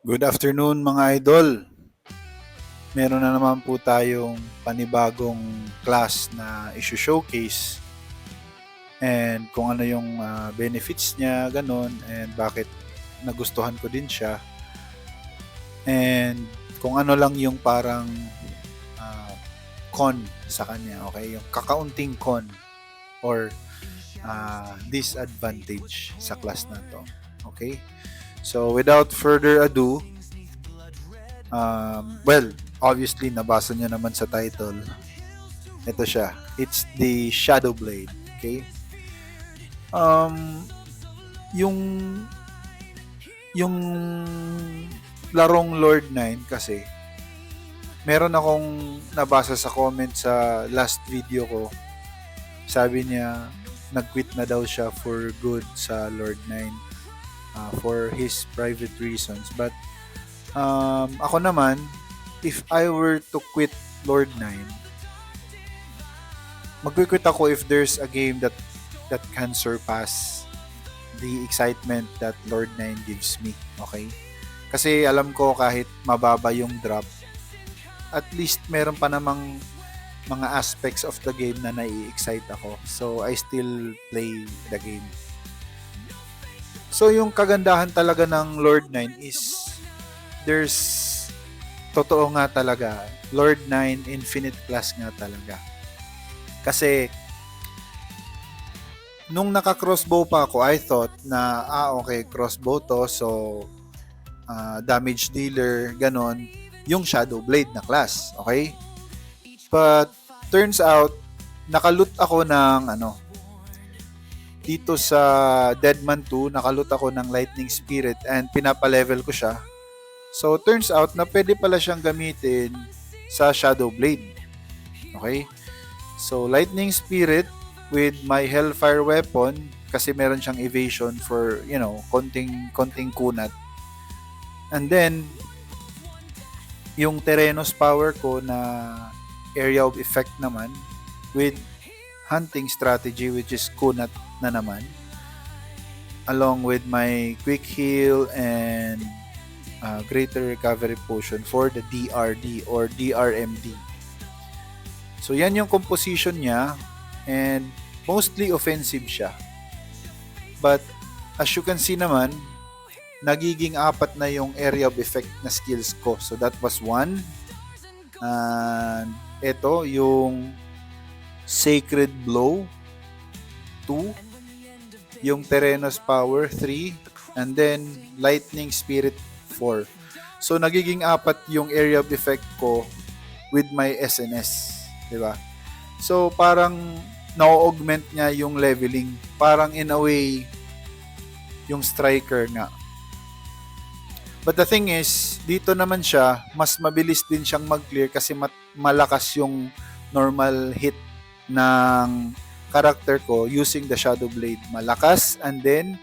Good afternoon mga idol. Meron na naman po tayong panibagong class na issue-showcase and kung ano yung benefits niya, ganun, and bakit nagustuhan ko din siya. And kung ano lang yung parang ah, con sa kanya, okay? Yung kakaunting con or disadvantage sa class na to. Okay? So without further ado, well, obviously nabasa niyo naman sa title. Ito siya. It's the Shadow Blade. Okay? Um, yung yung larong Lord 9 kasi meron akong nabasa sa comment sa last video ko. Sabi niya nag-quit na daw siya for good sa Lord 9 for his private reasons. But ako naman, if I were to quit Lord 9, mag-quit ako if there's a game that can surpass the excitement that Lord 9 gives me. Okay? Kasi alam ko kahit mababa yung drop, at least meron pa namang mga aspects of the game na nai-excite ako. So, I still play the game. So, yung kagandahan talaga ng Lord 9 is there's totoo nga talaga. Lord 9 Infinite Class nga talaga. Kasi nung naka-crossbow pa ako, I thought na, okay, crossbow to, so damage dealer, ganon, yung Shadow Blade na class, okay? But, turns out, nakaloot ako ng, dito sa Deadman 2, nakaloot ako ng Lightning Spirit and pinapa-level ko siya. So, turns out na pwede pala siyang gamitin sa Shadow Blade. Okay? So, Lightning Spirit with my Hellfire weapon kasi meron siyang evasion for, konting kunat. And then, yung Terenos power ko na area of effect naman with hunting strategy which is kunat na naman along with my quick heal and greater recovery potion for the DRD or DRMD. So yan yung composition niya and mostly offensive siya. But as you can see naman, nagiging 4 na yung area of effect na skills ko. So that was 1. And ito yung Sacred Blow 2, yung Terenos Power 3, and then Lightning Spirit 4. So nagiging 4 yung area of effect ko with my SNS, 'di ba? So parang na-augment niya yung leveling. Parang in a way yung striker nga. But the thing is, dito naman siya, mas mabilis din siyang mag-clear kasi malakas yung normal hit ng character ko using the Shadow Blade. Malakas and then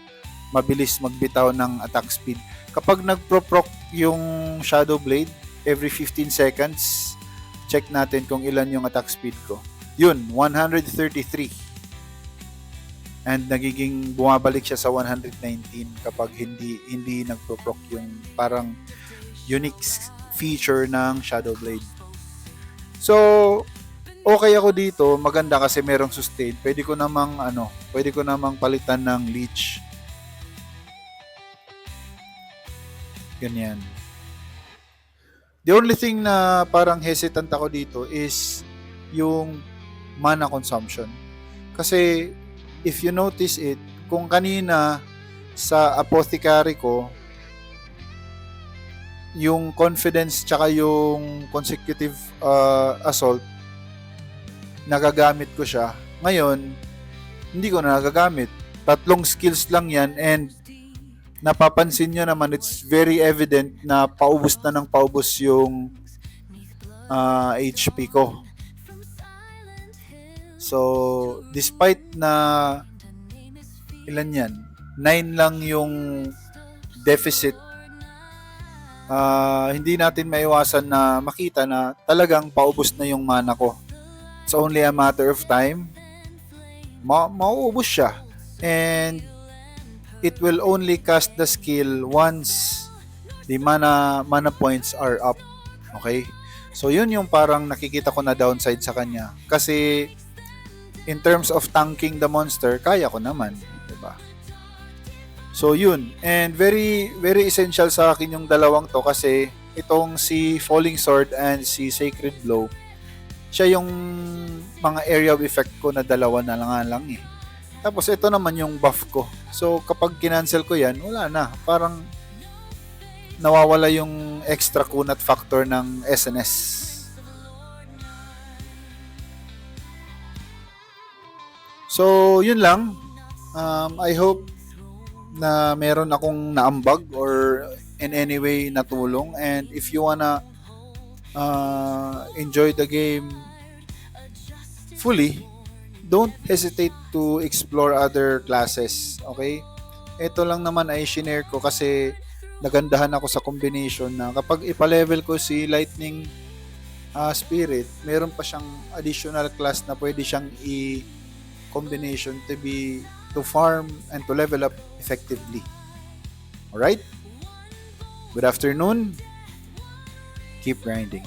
mabilis magbitaw ng attack speed. Kapag nagpro-proc yung Shadow Blade, every 15 seconds, check natin kung ilan yung attack speed ko. Yun, 133. And nagiging bumabalik siya sa 119 kapag hindi nagpro-proc yung parang unique feature ng Shadow Blade. So, okay ako dito, maganda kasi merong sustain. Pwede ko namang palitan ng leech. Ganyan. The only thing na parang hesitant ako dito is yung mana consumption. Kasi if you notice it, kung kanina sa apothecary ko, yung confidence tsaka yung consecutive assault, nagagamit ko siya. Ngayon, hindi ko na nagagamit. 3 skills lang yan and napapansin nyo naman, it's very evident na paubos na ng paubos yung HP ko. So, despite na ilan yan? 9 lang yung deficit. Hindi natin maiwasan na makita na talagang paubos na yung mana ko. It's only a matter of time. Mauubos siya. And it will only cast the skill once the mana points are up. Okay? So yun yung parang nakikita ko na downside sa kanya. Kasi in terms of tanking the monster, kaya ko naman, 'di ba? So yun, and very very essential sa akin yung dalawang to kasi itong si Falling Sword and si Sacred Blow, siya yung mga area of effect ko na dalawa na lang eh. Tapos ito naman yung buff ko. So kapag kinancel ko yan, wala na. Parang nawawala yung extra kunat factor ng SNS. So yun lang. I hope na meron akong naambag or in any way natulong, and if you wanna enjoy the game fully, don't hesitate to explore other classes. Okay, ito lang naman ay shinare ko kasi nagandahan ako sa combination na kapag ipalevel ko si Lightning Spirit, meron pa siyang additional class na pwede siyang i-combination to farm and to level up effectively. Alright? Good afternoon. Keep grinding.